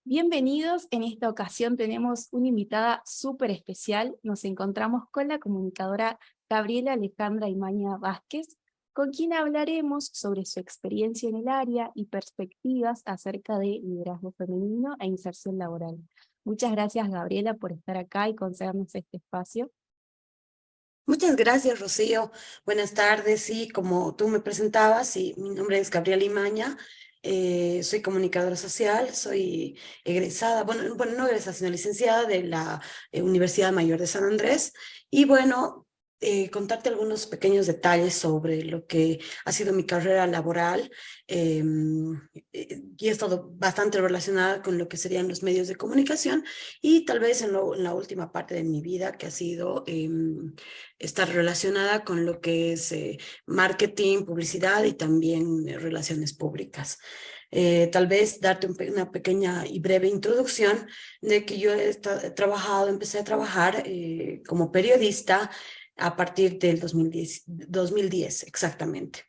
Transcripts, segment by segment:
Bienvenidos, en esta ocasión tenemos una invitada súper especial. Nos encontramos con la comunicadora Gabriela Alejandra Imaña Vázquez, con quien hablaremos sobre su experiencia en el área y perspectivas acerca de liderazgo femenino e inserción laboral. Muchas gracias, Gabriela, por estar acá y concedernos este espacio. Muchas gracias, Rocío. Buenas tardes. Sí, como tú me presentabas, sí, mi nombre es Gabriela Imaña. Soy comunicadora social, soy egresada, bueno, no egresada, sino licenciada de la Universidad Mayor de San Andrés. Y bueno, contarte algunos pequeños detalles sobre lo que ha sido mi carrera laboral. Y he estado bastante relacionada con lo que serían los medios de comunicación y tal vez en la última parte de mi vida, que ha sido está relacionada con lo que es marketing, publicidad y también relaciones públicas. Tal vez darte una pequeña y breve introducción de que yo empecé a trabajar como periodista a partir del 2010 exactamente.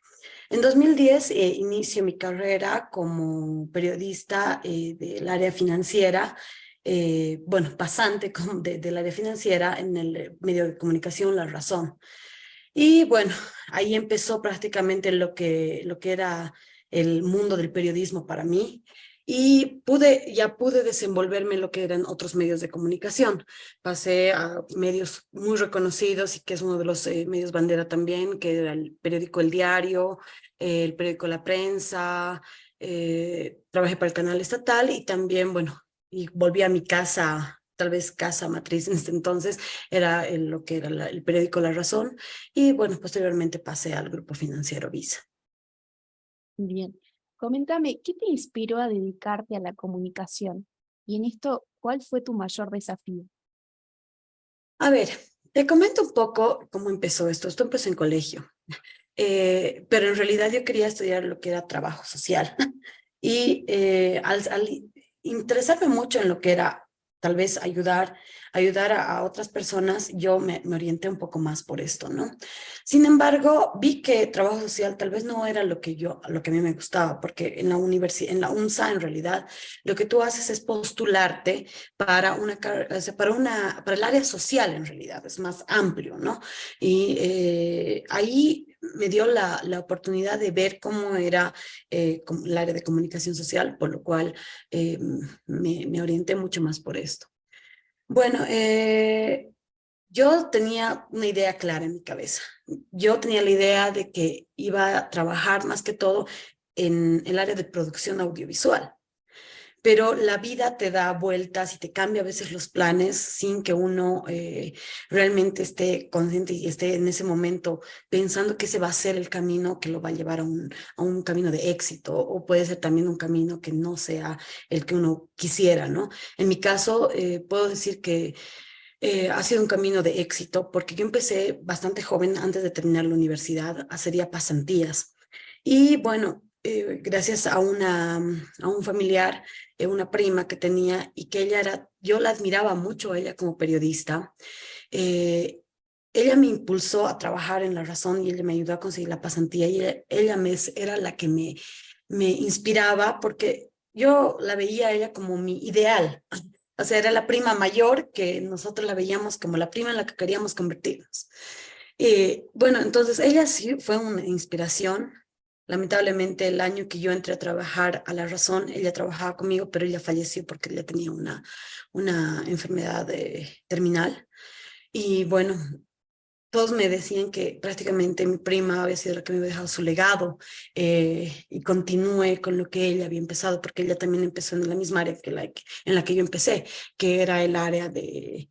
En 2010 inicio mi carrera como periodista del área financiera, bueno, pasante del área financiera en el medio de comunicación La Razón. Y bueno, ahí empezó prácticamente lo que era el mundo del periodismo para mí. Y ya pude desenvolverme en lo que eran otros medios de comunicación. Pasé a medios muy reconocidos y que es uno de los medios bandera también, que era el periódico El Diario, el periódico La Prensa. Trabajé para el canal estatal y también, bueno, y volví a mi casa, tal vez casa matriz en este entonces, era lo que era el periódico La Razón, y bueno, posteriormente pasé al grupo financiero Visa. Bien, coméntame, ¿qué te inspiró a dedicarte a la comunicación? Y en esto, ¿cuál fue tu mayor desafío? A ver, te comento un poco cómo empezó esto. Esto empezó en colegio, pero en realidad yo quería estudiar lo que era trabajo social. Y al interesarme mucho en lo que era tal vez ayudar a otras personas, yo me orienté un poco más por esto, ¿no? Sin embargo, vi que trabajo social tal vez no era lo que a mí me gustaba, porque en la universidad, en la UNSA, en realidad, lo que tú haces es postularte para o sea, para el área social, en realidad, es más amplio, ¿no? Y ahí me dio la oportunidad de ver cómo era el área de comunicación social, por lo cual me orienté mucho más por esto. Bueno, yo tenía una idea clara en mi cabeza. Yo tenía la idea de que iba a trabajar más que todo en el área de producción audiovisual, pero la vida te da vueltas y te cambia a veces los planes sin que uno realmente esté consciente y esté en ese momento pensando que ese va a ser el camino que lo va a llevar a un camino de éxito, o puede ser también un camino que no sea el que uno quisiera, ¿no? En mi caso, puedo decir que ha sido un camino de éxito porque yo empecé bastante joven, antes de terminar la universidad, a hacer ya pasantías. Y bueno, gracias a un familiar, una prima que tenía y que yo la admiraba mucho a ella como periodista. eh, Ella me impulsó a trabajar en La Razón y ella me ayudó a conseguir la pasantía y era la que me inspiraba porque yo la veía a ella como mi ideal. O sea, era la prima mayor que nosotros la veíamos como la prima en la que queríamos convertirnos. Bueno, entonces ella sí fue una inspiración. Lamentablemente, el año que yo entré a trabajar a La Razón, ella trabajaba conmigo, pero ella falleció porque ella tenía una enfermedad terminal. Y bueno, todos me decían que prácticamente mi prima había sido la que me había dejado su legado, y continué con lo que ella había empezado, porque ella también empezó en la misma área en la que yo empecé, que era el área de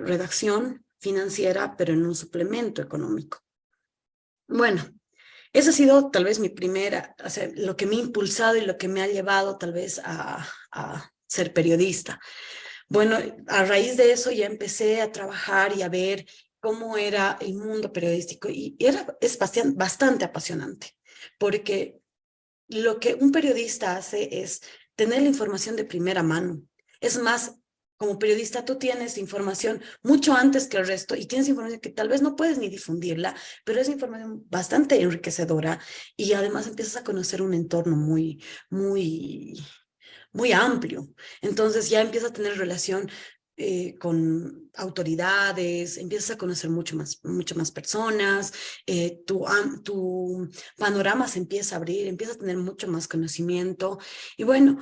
redacción financiera, pero en un suplemento económico. Bueno, esa ha sido tal vez mi primera, o sea, lo que me ha impulsado y lo que me ha llevado tal vez a ser periodista. Bueno, a raíz de eso ya empecé a trabajar y a ver cómo era el mundo periodístico y es bastante apasionante, porque lo que un periodista hace es tener la información de primera mano. Es más, como periodista tú tienes información mucho antes que el resto y tienes información que tal vez no puedes ni difundirla, pero es información bastante enriquecedora y además empiezas a conocer un entorno muy muy amplio. Entonces ya empiezas a tener relación con autoridades, empiezas a conocer mucho más personas, tu panorama se empieza a abrir, empiezas a tener mucho más conocimiento. Y bueno,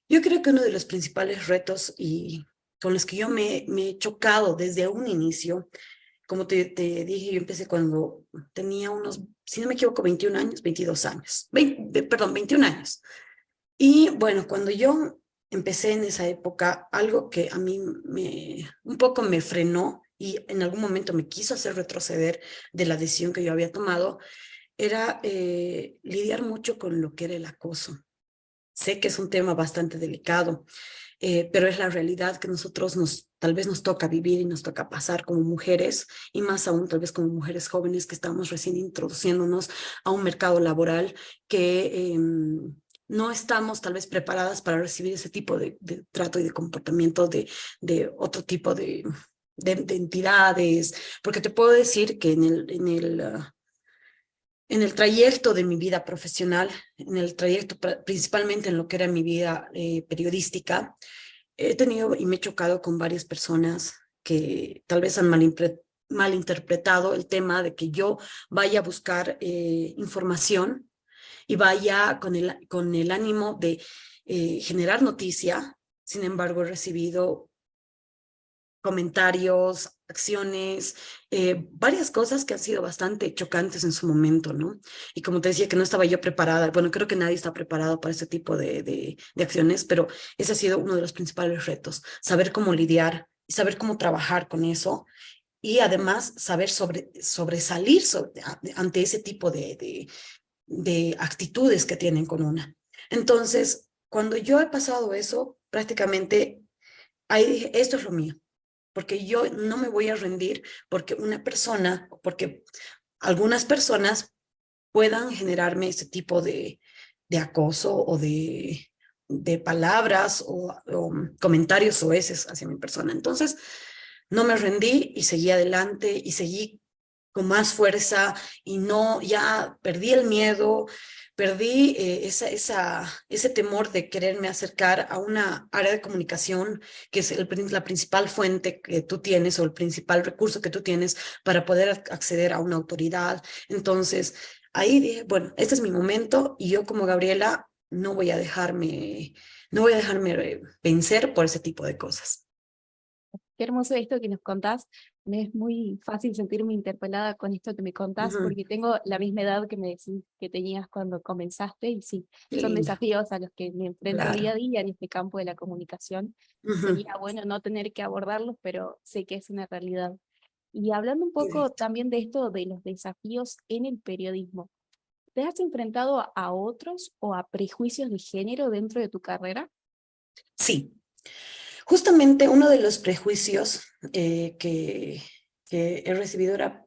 yo creo que uno de los principales retos y con los que yo me he chocado desde un inicio, como te dije, yo empecé cuando tenía unos, si no me equivoco, 21 años, 22 años, perdón, 21 años. Y bueno, cuando yo empecé en esa época, algo que a mí un poco me frenó y en algún momento me quiso hacer retroceder de la decisión que yo había tomado, era lidiar mucho con lo que era el acoso. Sé que es un tema bastante delicado, pero es la realidad que nosotros tal vez nos toca vivir y nos toca pasar como mujeres, y más aún tal vez como mujeres jóvenes que estamos recién introduciéndonos a un mercado laboral que no estamos tal vez preparadas para recibir ese tipo de trato y de comportamiento de otro tipo de entidades, porque te puedo decir que en el trayecto de mi vida profesional, en el trayecto principalmente en lo que era mi vida periodística, he tenido y me he chocado con varias personas que tal vez han malinterpretado el tema de que yo vaya a buscar información y vaya con el ánimo de generar noticia. Sin embargo, he recibido comentarios, acciones, varias cosas que han sido bastante chocantes en su momento, ¿no? Y como te decía que no estaba yo preparada, bueno, creo que nadie está preparado para este tipo de acciones, pero ese ha sido uno de los principales retos, saber cómo lidiar y saber cómo trabajar con eso y además saber sobresalir ante ese tipo de actitudes que tienen con una. Entonces, cuando yo he pasado eso, prácticamente ahí dije, esto es lo mío, porque yo no me voy a rendir porque una persona, porque algunas personas puedan generarme ese tipo de acoso o de palabras o comentarios soeces hacia mi persona. Entonces, no me rendí y seguí adelante y seguí con más fuerza y no, ya perdí el miedo, perdí ese temor de quererme acercar a una área de comunicación que es la principal fuente que tú tienes o el principal recurso que tú tienes para poder acceder a una autoridad. Entonces, ahí dije, bueno, este es mi momento y yo como Gabriela no voy a dejarme vencer por ese tipo de cosas. Qué hermoso esto que nos contás. Me es muy fácil sentirme interpelada con esto que me contás Ujú. porque tengo la misma edad que me decís que tenías cuando comenzaste y sí, Qué son lindo, desafíos a los que me enfrento día a claro. día en este campo de la comunicación. Ujú. Sería bueno no tener que abordarlos, pero sé que es una realidad. Y hablando un poco Correcto. también de esto de los desafíos en el periodismo, ¿te has enfrentado a otros o a prejuicios de género dentro de tu carrera? Sí, justamente uno de los prejuicios que he recibido era,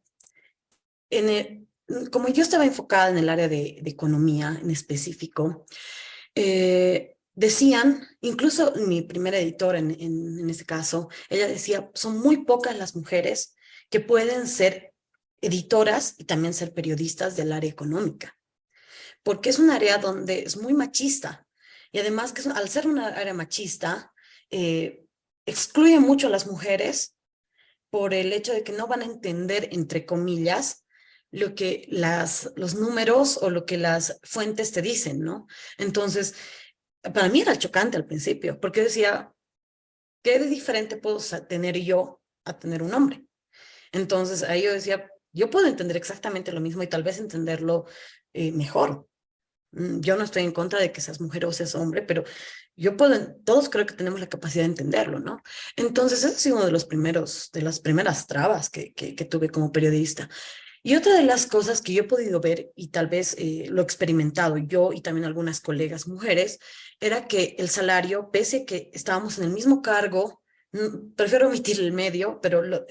como yo estaba enfocada en el área de economía en específico, decían, incluso mi primera editora en este caso, ella decía, son muy pocas las mujeres que pueden ser editoras y también ser periodistas del área económica, porque es un área donde es muy machista y además que al ser una área machista, eh, excluye mucho a las mujeres por el hecho de que no van a entender, entre comillas, lo que los números o lo que las fuentes te dicen, ¿no? Entonces, para mí era chocante al principio, porque decía, ¿qué de diferente puedo tener yo a tener un hombre? Entonces, ahí yo decía, yo puedo entender exactamente lo mismo y tal vez entenderlo mejor. Yo no estoy en contra de que seas mujer o seas hombre, pero todos creo que tenemos la capacidad de entenderlo, ¿no? Entonces, ese ha sido uno de las primeras trabas que tuve como periodista. Y otra de las cosas que yo he podido ver, y tal vez lo he experimentado yo y también algunas colegas mujeres, era que el salario, pese a que estábamos en el mismo cargo, prefiero omitir el medio, pero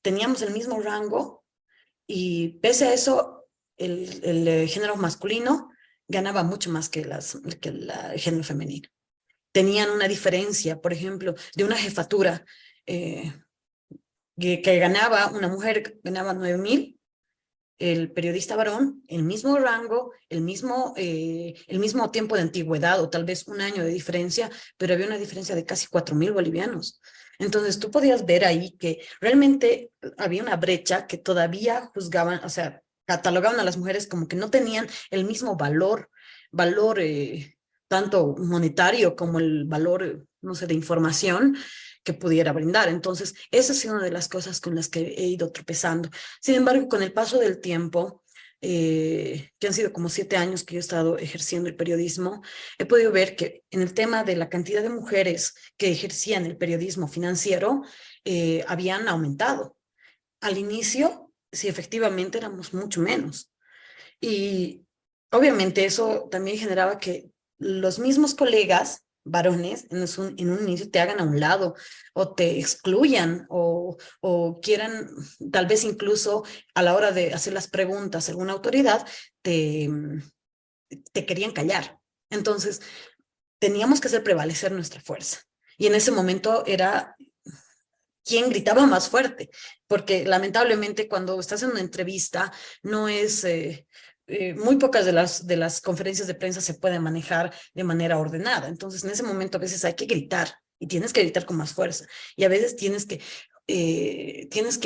teníamos el mismo rango, y pese a eso, el género masculino ganaba mucho más que el género femenino. Tenían una diferencia, por ejemplo, de una jefatura que ganaba, una mujer ganaba 9,000 el periodista varón, el mismo rango, el mismo tiempo de antigüedad o tal vez un año de diferencia, pero había una diferencia de casi 4.000 bolivianos. Entonces tú podías ver ahí que realmente había una brecha que todavía juzgaban, o sea, catalogaban a las mujeres como que no tenían el mismo valor tanto monetario como el valor, no sé, de información que pudiera brindar. Entonces, esa ha sido una de las cosas con las que he ido tropezando. Sin embargo, con el paso del tiempo, que han sido como 7 años que yo he estado ejerciendo el periodismo, he podido ver que en el tema de la cantidad de mujeres que ejercían el periodismo financiero, habían aumentado. Al inicio, sí, efectivamente éramos mucho menos. Y obviamente eso también generaba que los mismos colegas varones en un inicio te hagan a un lado o te excluyan o quieran, tal vez incluso a la hora de hacer las preguntas a alguna autoridad, te, te querían callar. Entonces, teníamos que hacer prevalecer nuestra fuerza. Y en ese momento era quién gritaba más fuerte, porque lamentablemente cuando estás en una entrevista no es, muy pocas de las conferencias de prensa se pueden manejar de manera ordenada. Entonces en ese momento a veces hay que gritar y tienes que gritar con más fuerza y a veces tienes que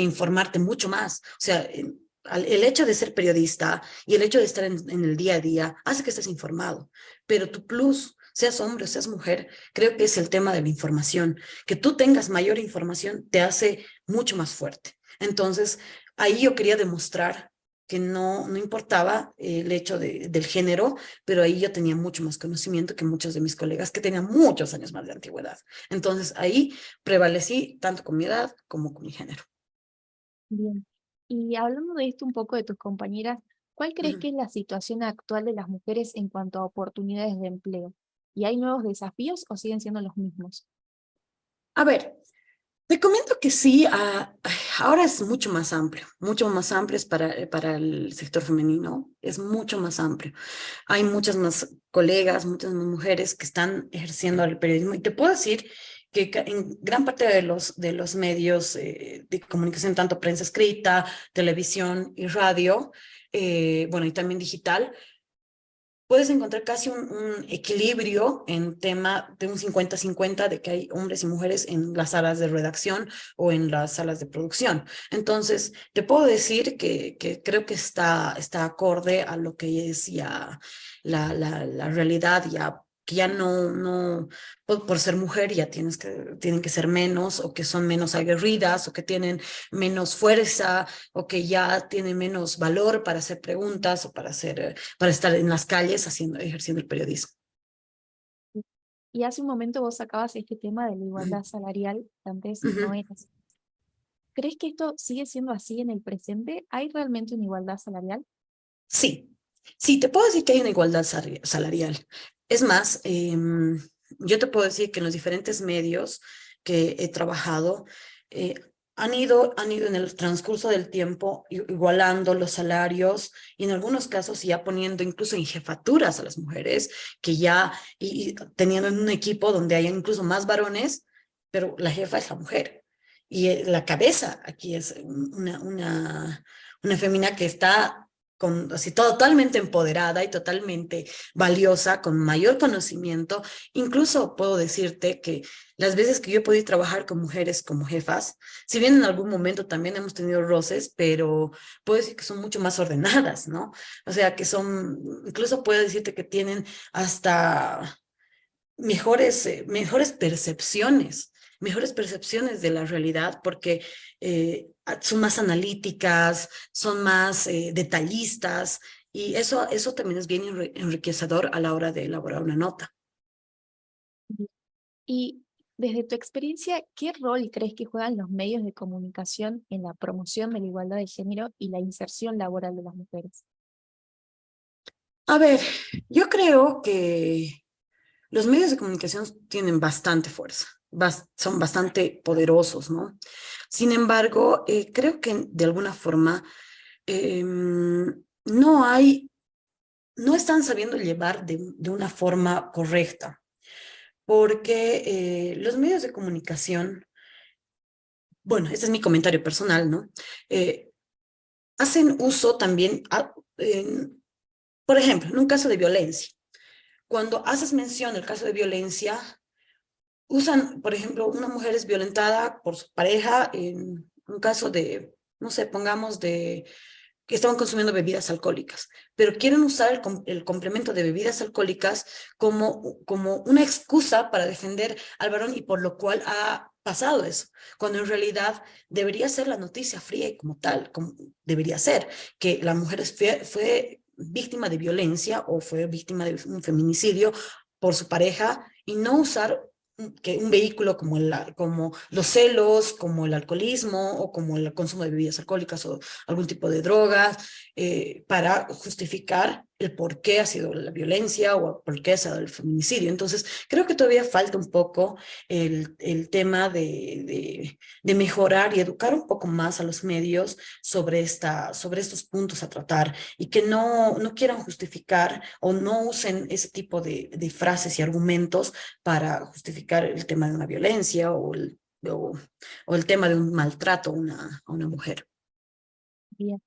informarte mucho más. O sea, el hecho de ser periodista y el hecho de estar en el día a día hace que estés informado, pero tu plus, seas hombre o seas mujer, creo que es el tema de la información. Que tú tengas mayor información te hace mucho más fuerte. Entonces, ahí yo quería demostrar que no importaba el hecho del género, pero ahí yo tenía mucho más conocimiento que muchos de mis colegas que tenían muchos años más de antigüedad. Entonces, ahí prevalecí tanto con mi edad como con mi género. Bien. Y hablando de esto un poco de tus compañeras, ¿cuál crees Ujú. que es la situación actual de las mujeres en cuanto a oportunidades de empleo? ¿Y hay nuevos desafíos o siguen siendo los mismos? A ver, te comento que sí, ahora es mucho más amplio es para el sector femenino, es mucho más amplio. Hay muchas más colegas, muchas más mujeres que están ejerciendo el periodismo y te puedo decir que en gran parte de los medios de comunicación, tanto prensa escrita, televisión y radio, bueno, y también digital, puedes encontrar casi un equilibrio en tema de un 50-50 de que hay hombres y mujeres en las salas de redacción o en las salas de producción. Entonces, te puedo decir que creo que está acorde a lo que es ya la realidad, ya que ya no por ser mujer ya tienen que ser menos o que son menos aguerridas o que tienen menos fuerza o que ya tienen menos valor para hacer preguntas o para estar en las calles ejerciendo el periodismo. Y hace un momento vos sacabas este tema de la igualdad salarial, que antes no Ujú. era así. ¿Crees que esto sigue siendo así en el presente? ¿Hay realmente una igualdad salarial? Sí, sí, te puedo decir que hay una igualdad salarial. Es más, yo te puedo decir que en los diferentes medios que he trabajado, eh, han ido en el transcurso del tiempo igualando los salarios y en algunos casos ya poniendo incluso en jefaturas a las mujeres, que ya y teniendo en un equipo donde hay incluso más varones, pero la jefa es la mujer. Y la cabeza aquí es una femina que está así totalmente empoderada y totalmente valiosa, con mayor conocimiento. Incluso puedo decirte que las veces que yo he podido trabajar con mujeres como jefas, si bien en algún momento también hemos tenido roces, pero puedo decir que son mucho más ordenadas, ¿no? O sea, que son, incluso puedo decirte que tienen hasta mejores percepciones de la realidad, porque son más analíticas, son más detallistas, y eso también es bien enriquecedor a la hora de elaborar una nota. Y desde tu experiencia, ¿qué rol crees que juegan los medios de comunicación en la promoción de la igualdad de género y la inserción laboral de las mujeres? A ver, yo creo que los medios de comunicación tienen bastante fuerza, son bastante poderosos, ¿no? Sin embargo, creo que de alguna forma no hay, no están sabiendo llevar de una forma correcta, porque los medios de comunicación, bueno, este es mi comentario personal, ¿no? Eh, hacen uso también, por ejemplo, en un caso de violencia, cuando haces mención del caso de violencia, usan, por ejemplo, una mujer es violentada por su pareja en un caso de, no sé, pongamos de que estaban consumiendo bebidas alcohólicas, pero quieren usar el complemento de bebidas alcohólicas como una excusa para defender al varón y por lo cual ha pasado eso, cuando en realidad debería ser la noticia fría y como tal, como debería ser, que la mujer fue víctima de violencia o fue víctima de un feminicidio por su pareja y no usar que un vehículo como los celos, como el alcoholismo o como el consumo de bebidas alcohólicas o algún tipo de drogas para justificar el por qué ha sido la violencia o por qué ha sido el feminicidio. Entonces, creo que todavía falta un poco el tema de mejorar y educar un poco más a los medios sobre estos puntos a tratar y que no quieran justificar o no usen ese tipo de frases y argumentos para justificar el tema de una violencia o el tema de un maltrato a una mujer. Bien.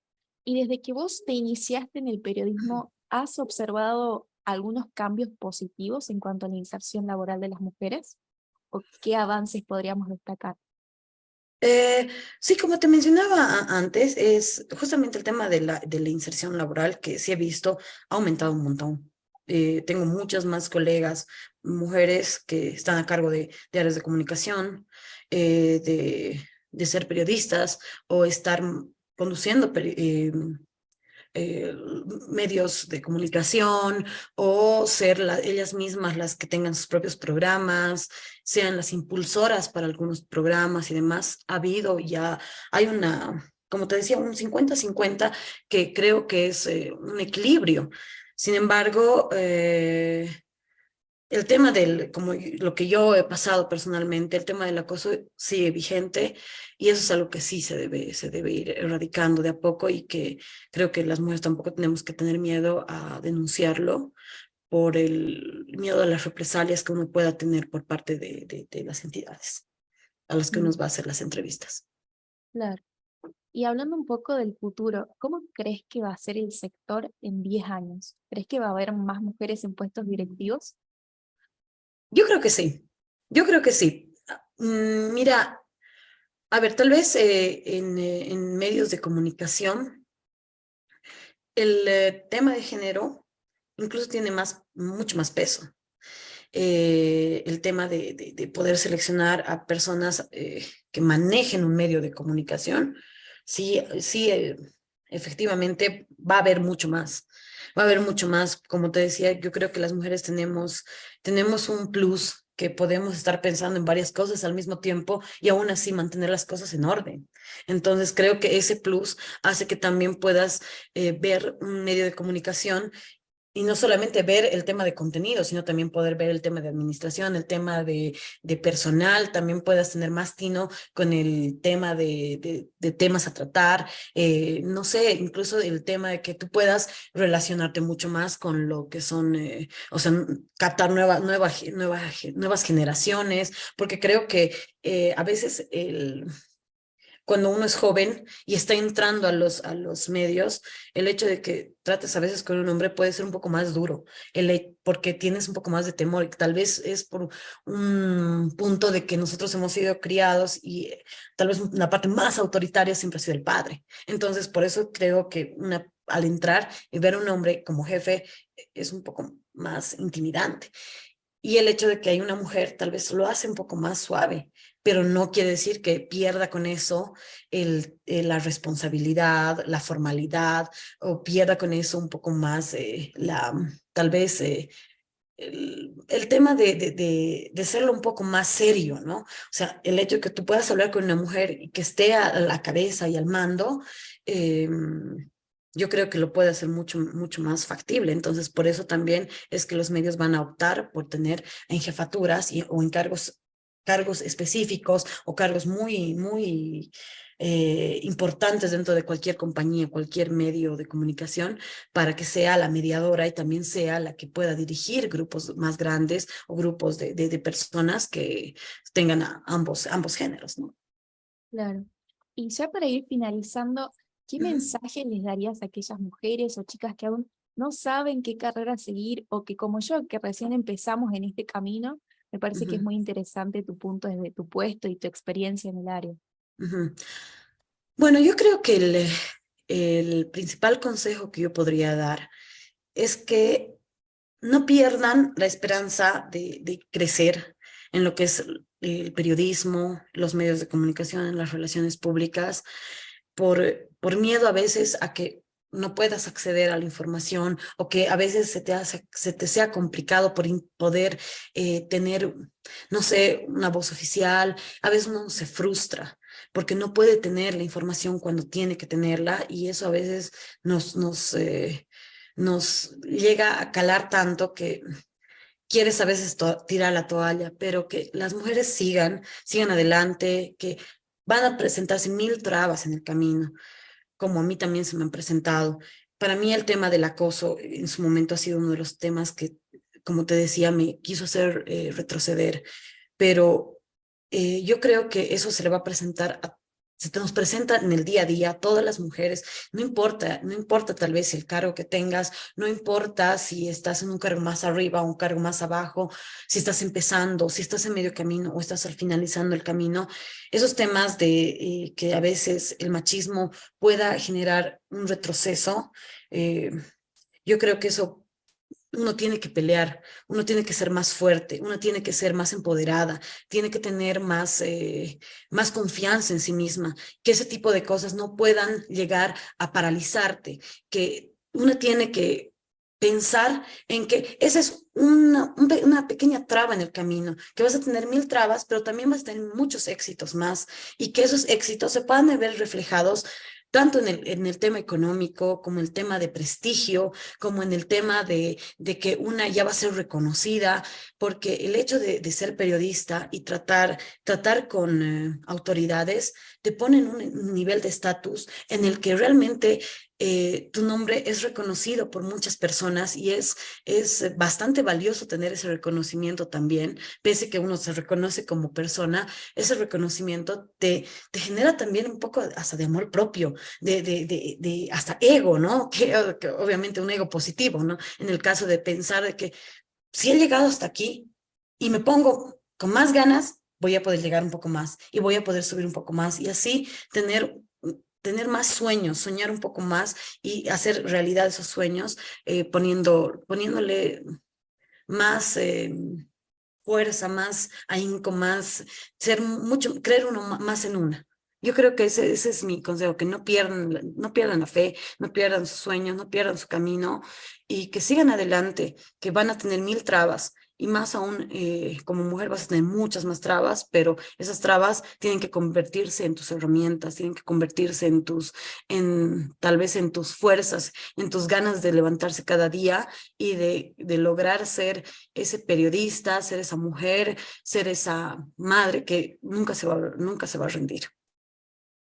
Y desde que vos te iniciaste en el periodismo, ¿has observado algunos cambios positivos en cuanto a la inserción laboral de las mujeres? ¿O qué avances podríamos destacar? Eh, sí, como te mencionaba antes, es justamente el tema de la inserción laboral que sí he visto ha aumentado un montón. Tengo muchas más colegas, mujeres que están a cargo de áreas de comunicación, de ser periodistas o estar conduciendo eh, medios de comunicación o ser ellas mismas las que tengan sus propios programas, sean las impulsoras para algunos programas y demás. Ha habido ya, hay como te decía, un 50-50 que creo que es un equilibrio. Sin embargo, el tema como lo que yo he pasado personalmente, el tema del acoso sigue vigente y eso es algo que sí se debe ir erradicando de a poco y que creo que las mujeres tampoco tenemos que tener miedo a denunciarlo por el miedo a las represalias que uno pueda tener por parte de las entidades a las que uno Mm, va a hacer las entrevistas. claro. Y hablando un poco del futuro, ¿cómo crees que va a ser el sector en 10 años? ¿Crees que va a haber más mujeres en puestos directivos? Yo creo que sí, yo creo que sí. Mira, a ver, tal vez en medios de comunicación el tema de género incluso tiene mucho más peso. El tema de poder seleccionar a personas que manejen un medio de comunicación, sí, sí, efectivamente va a haber mucho más. Va a haber mucho más. Como te decía, yo creo que las mujeres tenemos un plus que podemos estar pensando en varias cosas al mismo tiempo y aún así mantener las cosas en orden. Entonces, creo que ese plus hace que también puedas ver un medio de comunicación y no solamente ver el tema de contenido, sino también poder ver el tema de administración, el tema de personal, también puedas tener más tino con el tema de temas a tratar, no sé, incluso el tema de que tú puedas relacionarte mucho más con lo que son, o sea, captar nuevas generaciones, porque creo que a veces cuando uno es joven y está entrando a los medios, el hecho de que trates a veces con un hombre puede ser un poco más duro, porque tienes un poco más de temor y tal vez es por un punto de que nosotros hemos sido criados y tal vez la parte más autoritaria siempre ha sido el padre. Entonces, por eso creo que al entrar y ver a un hombre como jefe es un poco más intimidante. Y el hecho de que hay una mujer tal vez lo hace un poco más suave, pero no quiere decir que pierda con eso la responsabilidad, la formalidad, o pierda con eso un poco más tal vez el tema de serlo un poco más serio, ¿no? O sea, el hecho de que tú puedas hablar con una mujer y que esté a la cabeza y al mando, eh, yo creo que lo puede hacer mucho, mucho más factible. Entonces, por eso también es que los medios van a optar por tener en jefaturas o en cargos específicos o cargos muy, muy importantes dentro de cualquier compañía, cualquier medio de comunicación, para que sea la mediadora y también sea la que pueda dirigir grupos más grandes o grupos de personas que tengan ambos géneros, ¿no? Claro. Y ya para ir finalizando, ¿qué Ujú, mensaje les darías a aquellas mujeres o chicas que aún no saben qué carrera seguir o que como yo, que recién empezamos en este camino? Me parece que es ujú, muy interesante tu punto desde tu puesto y tu experiencia en el área. ujú. Bueno, yo creo que el principal consejo que yo podría dar es que no pierdan la esperanza de crecer en lo que es el periodismo, los medios de comunicación, las relaciones públicas, por miedo a veces a que no puedas acceder a la información o que a veces se te sea complicado poder tener, no sé, una voz oficial. A veces uno se frustra porque no puede tener la información cuando tiene que tenerla y eso a veces nos llega a calar tanto que quieres a veces tirar la toalla, pero que las mujeres sigan adelante, que van a presentarse mil trabas en el camino, como a mí también se me han presentado. Para mí el tema del acoso en su momento ha sido uno de los temas que, como te decía, me quiso hacer retroceder, pero yo creo que eso se le va a presentar se te nos presenta en el día a día a todas las mujeres, no importa tal vez el cargo que tengas, no importa si estás en un cargo más arriba o un cargo más abajo, si estás empezando, si estás en medio camino o estás al finalizando el camino, esos temas de que a veces el machismo pueda generar un retroceso, eh, yo creo que eso uno tiene que pelear, uno tiene que ser más fuerte, uno tiene que ser más empoderada, tiene que tener más confianza en sí misma, que ese tipo de cosas no puedan llegar a paralizarte, que uno tiene que pensar en que esa es una pequeña traba en el camino, que vas a tener mil trabas, pero también vas a tener muchos éxitos más y que esos éxitos se puedan ver reflejados tanto en el tema económico como en el tema de prestigio, como en el tema de que una ya va a ser reconocida, porque el hecho de ser periodista y tratar con autoridades te pone en un nivel de estatus en el que realmente tu nombre es reconocido por muchas personas y es bastante valioso tener ese reconocimiento también, pese que uno se reconoce como persona, ese reconocimiento te genera también un poco hasta de amor propio, de hasta ego, ¿no? Que obviamente un ego positivo, ¿no? En el caso de pensar de que si he llegado hasta aquí y me pongo con más ganas, voy a poder llegar un poco más y voy a poder subir un poco más y así tener más sueños, soñar un poco más y hacer realidad esos sueños, poniéndole más fuerza, más ahínco, más, ser mucho, creer uno más en una. Yo creo que ese es mi consejo, que no pierdan la fe, no pierdan sus sueños, no pierdan su camino y que sigan adelante, que van a tener mil trabas y más aún como mujer vas a tener muchas más trabas, pero esas trabas tienen que convertirse en tus herramientas, tienen que convertirse tal vez en tus fuerzas, en tus ganas de levantarse cada día y de lograr ser ese periodista, ser esa mujer, ser esa madre que nunca se va a rendir.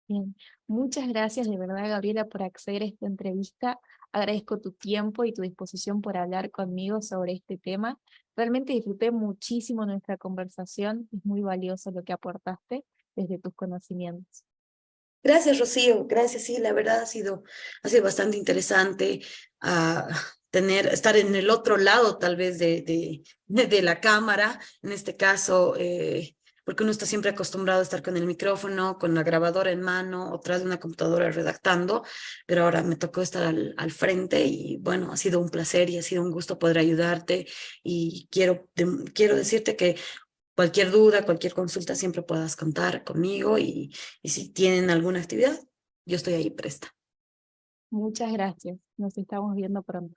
Bien, muchas gracias de verdad, Gabriela, por acceder a esta entrevista. Agradezco tu tiempo y tu disposición por hablar conmigo sobre este tema. Realmente disfruté muchísimo nuestra conversación. Es muy valioso lo que aportaste desde tus conocimientos. Gracias, Rocío. Gracias, sí, la verdad ha sido bastante interesante estar en el otro lado tal vez de la cámara, en este caso, porque uno está siempre acostumbrado a estar con el micrófono, con la grabadora en mano o tras de una computadora redactando, pero ahora me tocó estar al frente y bueno, ha sido un placer y ha sido un gusto poder ayudarte y quiero decirte que cualquier duda, cualquier consulta, siempre puedas contar conmigo y si tienen alguna actividad, yo estoy ahí presta. Muchas gracias. Nos estamos viendo pronto.